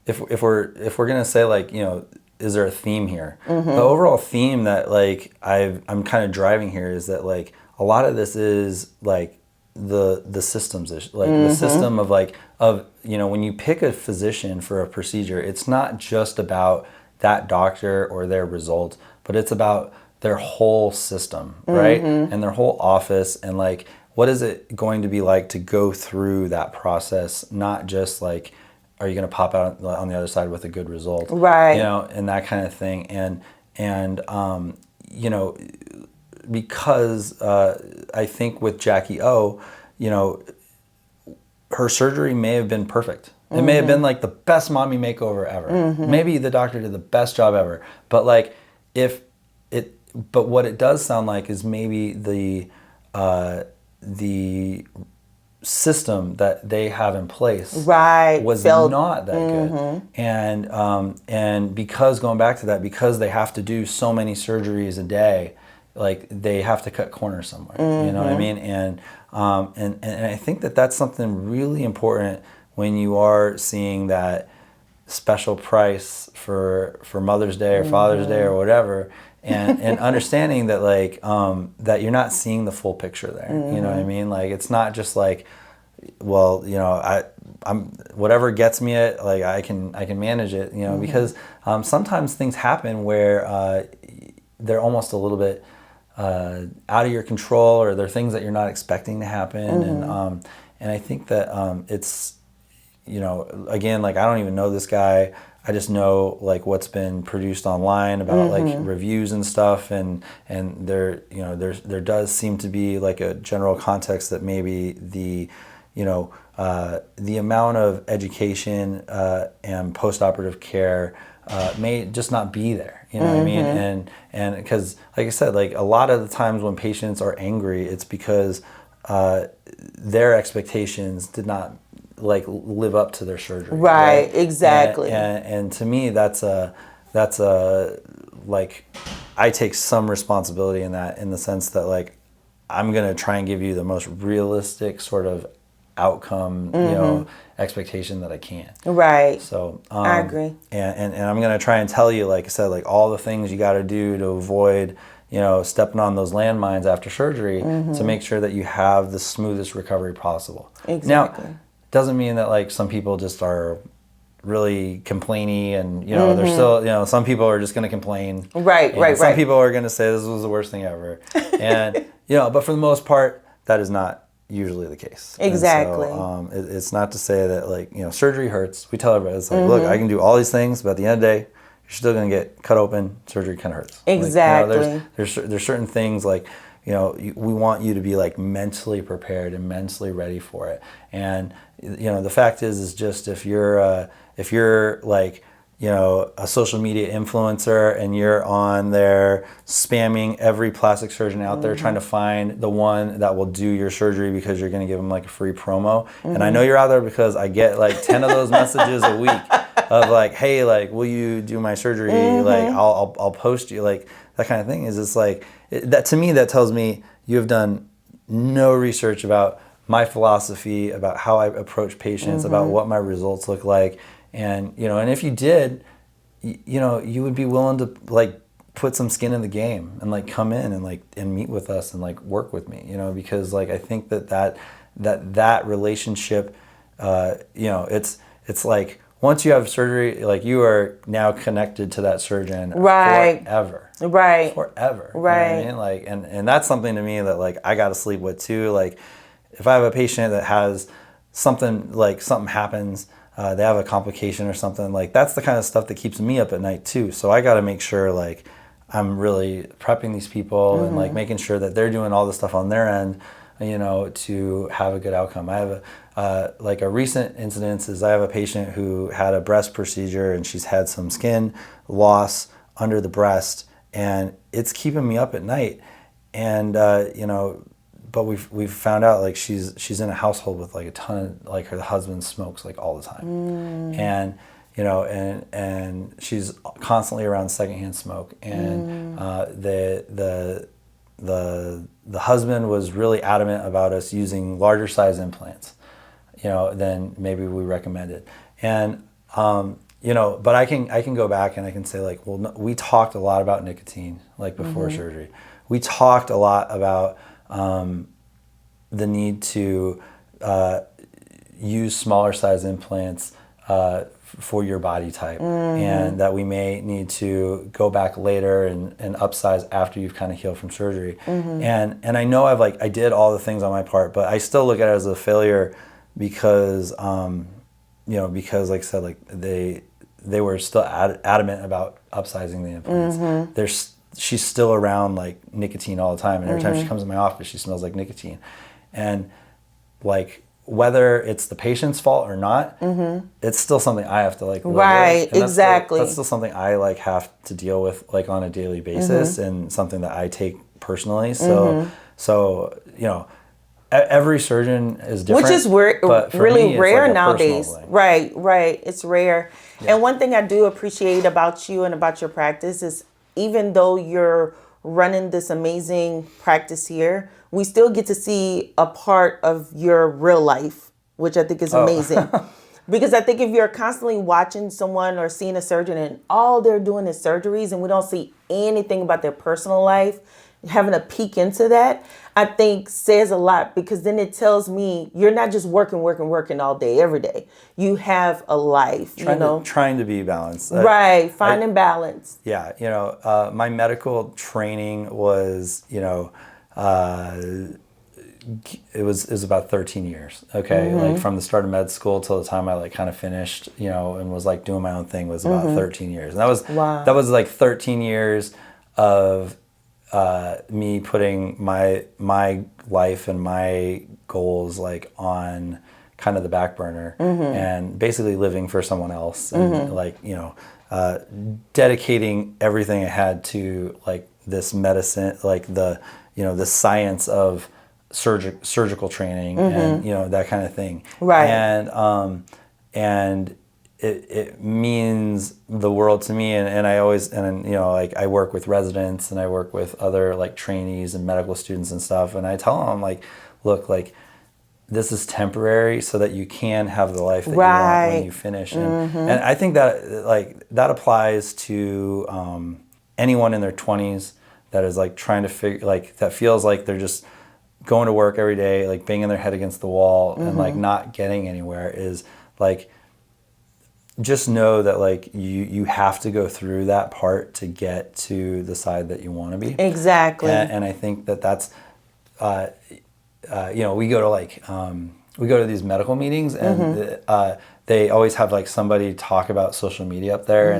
if we're gonna say, like, is there a theme here? The overall theme that, like, I'm kind of driving here is that, like, a lot of this is like the systems issue, like the system of when you pick a physician for a procedure, it's not just about that doctor or their result, but it's about their whole system, right? And their whole office, and like, what is it going to be like to go through that process? Not just like, are you going to pop out on the other side with a good result, Right? And that kind of thing, and because I think with Jackie O, her surgery may have been perfect. It may have been like the best mommy makeover ever. Maybe the doctor did the best job ever. But like, but what it does sound like is maybe the system that they have in place Right. was not that good. And because, going back to that, because they have to do so many surgeries a day, like, they have to cut corners somewhere. You know what I mean? And I think that that's something really important when you are seeing that special price for Mother's Day or Father's Day or whatever, and understanding that, like, that you're not seeing the full picture there. You know what I mean? Like, it's not just like, well, I'm whatever gets me it, like, I can manage it, because sometimes things happen where they're almost a little bit out of your control, or they're things that you're not expecting to happen, and I think that it's, again, like, I don't even know this guy. I just know, like, what's been produced online about like reviews and stuff, and there does seem to be like a general context that maybe the amount of education and post-operative care may just not be there. You know what I mean? And because, like I said, like, a lot of the times when patients are angry, it's because their expectations did not, like, live up to their surgery. Right, exactly. And to me, that's a like, I take some responsibility in that, in the sense that, like, I'm gonna try and give you the most realistic sort of outcome, expectation that I can. Right. So I agree. And I'm gonna try and tell you, like I said, like, all the things you got to do to avoid, stepping on those landmines after surgery, to make sure that you have the smoothest recovery possible. Exactly. Now, doesn't mean that, like, some people just are really complainy, and they're still, some people are just going to complain. Right, and right, some right. people are going to say this was the worst thing ever, and but for the most part, that is not usually the case. Exactly. And so, it's not to say that, like, surgery hurts. We tell everybody, it's like, look, I can do all these things, but at the end of the day, you're still going to get cut open. Surgery kind of hurts. Exactly. Like, there's certain things, like, we want you to be, like, mentally prepared and mentally ready for it. And the fact is just, if you're like, a social media influencer, and you're on there spamming every plastic surgeon out there, trying to find the one that will do your surgery because you're going to give them, like, a free promo. And I know you're out there because I get, like, 10 of those messages a week of, like, hey, like, will you do my surgery? Like, I'll post you, like, that kind of thing. Is it's like, that to me, that tells me you have done no research about my philosophy, about how I approach patients, about what my results look like. And and if you did, you know, you would be willing to like put some skin in the game and like come in and like and meet with us and like work with me, you know, because like I think that relationship, you know, it's like once you have surgery, like you are now connected to that surgeon forever. Right. Forever. Right. You know what I mean? Like, and that's something to me that like I got to sleep with too. Like if I have a patient that has something, like something happens, they have a complication or something, like that's the kind of stuff that keeps me up at night too. So I got to make sure like I'm really prepping these people and like making sure that they're doing all the stuff on their end, you know, to have a good outcome. I have like a recent incident is I have a patient who had a breast procedure and she's had some skin loss under the breast and it's keeping me up at night. And, you know, but we've found out like she's in a household with like a ton of, like her husband smokes like all the time. And, you know, and she's constantly around secondhand smoke. And the husband was really adamant about us using larger size implants, you know, than maybe we recommended. And you know, but I can go back and I can say like, well, no, we talked a lot about nicotine like before surgery. We talked a lot about the need to use smaller size implants for your body type, and that we may need to go back later and upsize after you've kind of healed from surgery. And I know I did all the things on my part, but I still look at it as a failure because you know, because like I said, like they were still adamant about upsizing the implants. She's still around like nicotine all the time, and every time she comes in my office she smells like nicotine. And like whether it's the patient's fault or not, it's still something I have to like live with. And exactly. That's still something I like have to deal with like on a daily basis, and something that I take personally. So you know, every surgeon is different, which is but for really me, it's rare like a nowadays. personal thing. Right. It's rare. And one thing I do appreciate about you and about your practice is even though you're running this amazing practice here, we still get to see a part of your real life, which I think is amazing. Because I think if you're constantly watching someone or seeing a surgeon and all they're doing is surgeries and we don't see anything about their personal life, having a peek into that, I think says a lot, because then it tells me you're not just working all day, every day. You have a life, Trying to be balanced. Right, finding balance. Yeah, you know, my medical training was, you know, it was about 13 years. Okay, like from the start of med school till the time I like kind of finished, you know, and was like doing my own thing was about 13 years. And that was like 13 years of me putting my life and my goals like on kind of the back burner, and basically living for someone else, and like, you know, dedicating everything I had to like this medicine, like the, you know, the science of surgical training, and you know, that kind of thing. Right. And it means the world to me, and I always, and you know, like I work with residents and I work with other like trainees and medical students and stuff, and I tell them like, look, like this is temporary so that you can have the life that you want when you finish. And I think that like that applies to anyone in their 20s that is like trying to figure, like that feels like they're just going to work every day, like banging their head against the wall and like not getting anywhere. Is like, just know that like you have to go through that part to get to the side that you want to be. Exactly. And I think that that's, you know, we go to these medical meetings, and they always have like somebody talk about social media up there,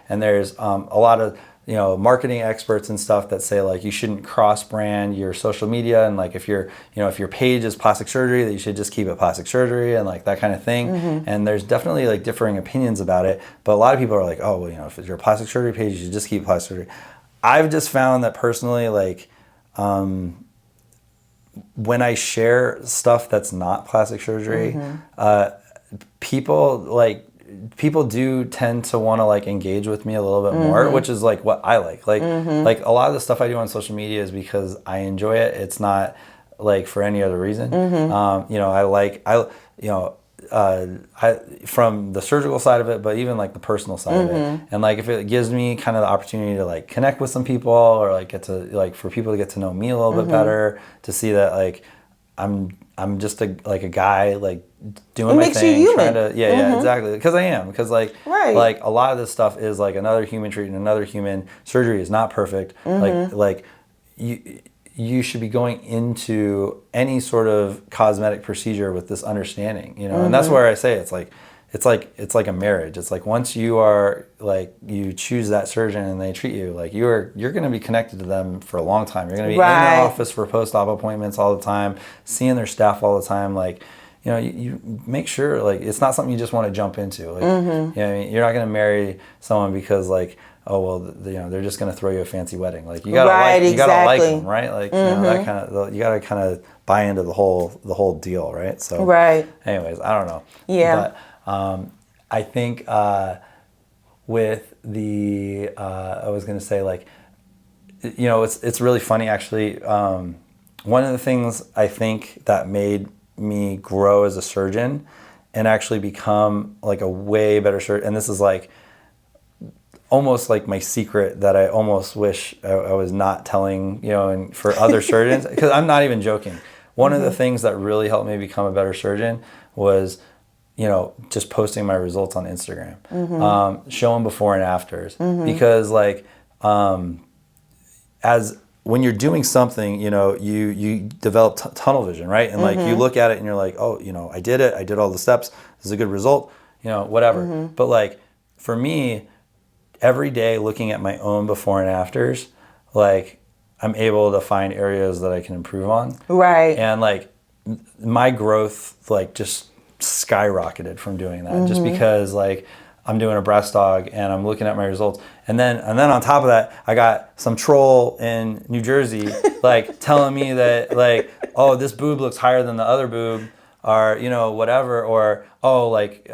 and there's a lot of, you know, marketing experts and stuff that say like you shouldn't cross brand your social media, and like if your page is plastic surgery, that you should just keep it plastic surgery, and like that kind of thing. And there's definitely like differing opinions about it, but a lot of people are like, oh well, you know, if it's your plastic surgery page, you should just keep plastic surgery. I've just found that personally, like when I share stuff that's not plastic surgery, people do tend to want to like engage with me a little bit more, which is like what I like. Like a lot of the stuff I do on social media is because I enjoy it. It's not like for any other reason. You know, you know, from the surgical side of it, but even like the personal side of it. And like if it gives me kind of the opportunity to like connect with some people, or like get to like for people to get to know me a little bit better, to see that like I'm just a guy like doing my makes thing, you human. trying to yeah exactly, because I am, because like Right. like a lot of this stuff is like another human treating another human. Surgery is not perfect. Like you should be going into any sort of cosmetic procedure with this understanding, you know. And that's where I say it's like a marriage. It's like once you are like you choose that surgeon and they treat you, like you're going to be connected to them for a long time. You're going to be in Right. their office for post-op appointments all the time, seeing their staff all the time. Like, you know, you make sure like it's not something you just want to jump into. Like, you know what I mean? You're not going to marry someone because like, oh well, you know, they're just going to throw you a fancy wedding. Like you got to Right, you got to like exactly. them, right? Like you know, that kind of, you got to kind of buy into the whole deal, right? So Right. anyways, I don't know. Yeah. But I think with the I was going to say, like, you know, it's really funny actually. One of the things I think that made me grow as a surgeon and actually become like a way better surgeon, and this is like almost like my secret that I almost wish I was not telling, you know, and for other surgeons, because I'm not even joking. One of the things that really helped me become a better surgeon was, you know, just posting my results on Instagram, showing before and afters, because like as when you're doing something, you know, you develop tunnel vision, right? And like you look at it and you're like, oh, you know, I did it. I did all the steps. This is a good result, you know, whatever. But like for me, every day looking at my own before and afters, like I'm able to find areas that I can improve on. Right. And like my growth like just skyrocketed from doing that, just because like I'm doing a breast dog and I'm looking at my results, and then on top of that I got some troll in New Jersey like telling me that like, oh, this boob looks higher than the other boob, or you know, whatever, or oh, like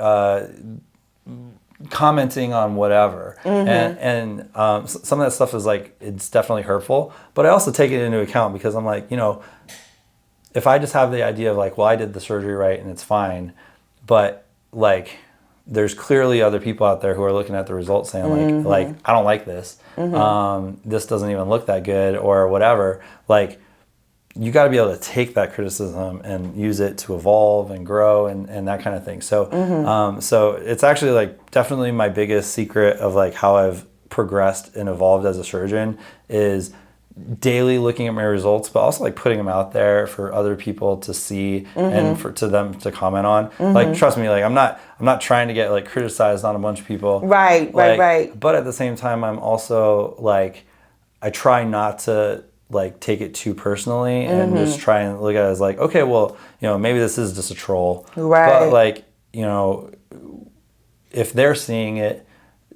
commenting on whatever. And some of that stuff is like, it's definitely hurtful, but I also take it into account because I'm like, you know, if I just have the idea of like, well, I did the surgery right and it's fine, but like there's clearly other people out there who are looking at the results saying like I don't like this, this doesn't even look that good or whatever, like you got to be able to take that criticism and use it to evolve and grow and that kind of thing. So so it's actually like definitely my biggest secret of like how I've progressed and evolved as a surgeon is daily looking at my results, but also like putting them out there for other people to see and to them to comment on. Like, trust me, like I'm not trying to get like criticized on a bunch of people. Right, like, right. But at the same time, I'm also like, I try not to like take it too personally and just try and look at it as like, okay, well, you know, maybe this is just a troll. Right. But like, you know, if they're seeing it,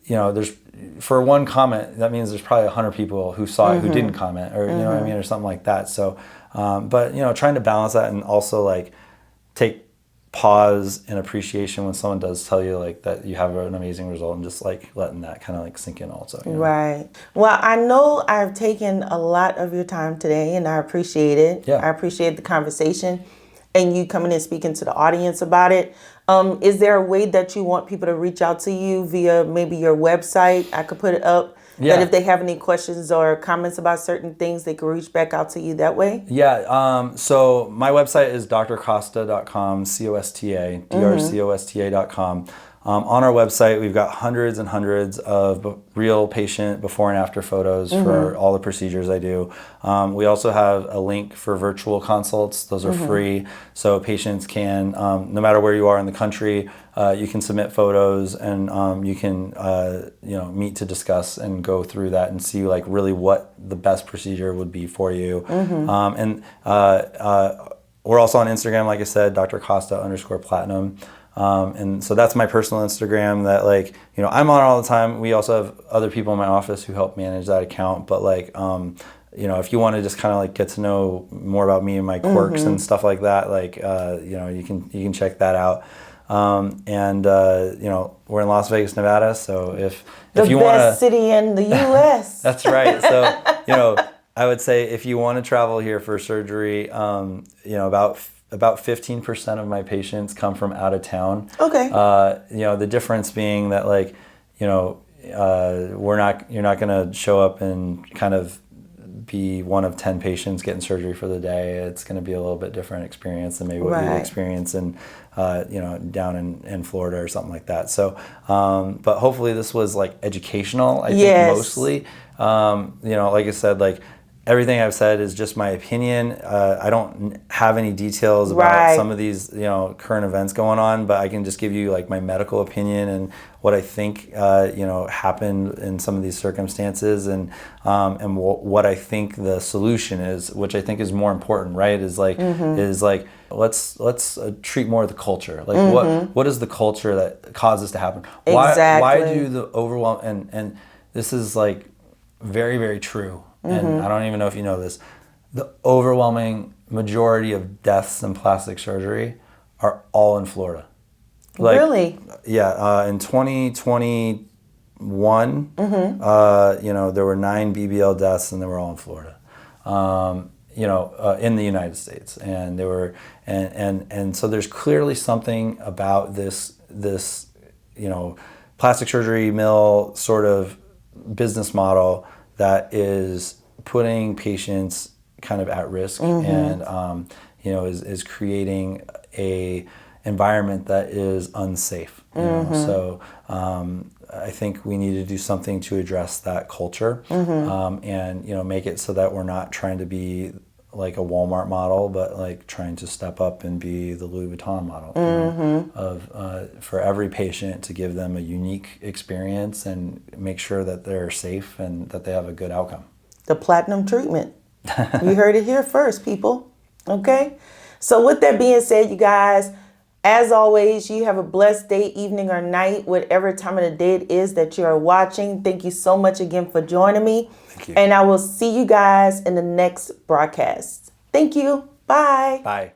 you know, there's, for one comment, that means there's probably 100 people who saw it who didn't comment, or you know what I mean, or something like that. So, but you know, trying to balance that and also like take pause and appreciation when someone does tell you like that you have an amazing result, and just like letting that kind of like sink in also. You know? Right. Well, I know I've taken a lot of your time today and I appreciate it. Yeah. I appreciate the conversation and you coming and speaking to the audience about it. Is there a way that you want people to reach out to you via maybe your website? I could put it up. Yeah. That if they have any questions or comments about certain things, they can reach back out to you that way? Yeah, so my website is drcosta.com, C-O-S-T-A, drcosta.com. On our website, we've got hundreds and hundreds of real patient before and after photos for all the procedures I do. We also have a link for virtual consults. Those are free, so patients can, no matter where you are in the country, you can submit photos and you can you know, meet to discuss and go through that and see like really what the best procedure would be for you. And we're also on Instagram, like I said, drcosta_platinum. And so that's my personal Instagram that like, you know, I'm on all the time. We also have other people in my office who help manage that account. But like, you know, if you want to just kind of like get to know more about me and my quirks and stuff like that, like, you know, you can check that out. And you know, we're in Las Vegas, Nevada. So if you want The best city in the U.S. that's right. So, you know, I would say if you want to travel here for surgery, you know, about about 15% of my patients come from out of town. Okay. The difference being that like, you're not going to show up and kind of be one of 10 patients getting surgery for the day. It's going to be a little bit different experience than maybe what you'd experience in, down in Florida or something like that. So, but hopefully this was like educational, I think mostly. Like I said, like everything I've said is just my opinion. I don't have any details about some of these, current events going on, but I can just give you like my medical opinion and what I think, happened in some of these circumstances, and what I think the solution is, which I think is more important, right? Is like, let's treat more of the culture. Like what is the culture that causes this to happen? Why do the overwhelm, and this is like very, very true. And I don't even know if you know this, the overwhelming majority of deaths in plastic surgery are all in Florida. Like, really? Yeah. In 2021, there were 9 BBL deaths, and they were all in Florida. In the United States, and they were, and so there's clearly something about this, plastic surgery mill sort of business model that is putting patients kind of at risk, and is creating a environment that is unsafe. So I think we need to do something to address that culture, and make it so that we're not trying to be like a Walmart model, but like trying to step up and be the Louis Vuitton model, for every patient, to give them a unique experience and make sure that they're safe and that they have a good outcome. The platinum treatment. You heard it here first, people. Okay? So with that being said, you guys, as always, you have a blessed day, evening, or night, whatever time of the day it is that you are watching. Thank you so much again for joining me. Thank you. And I will see you guys in the next broadcast. Thank you. Bye. Bye.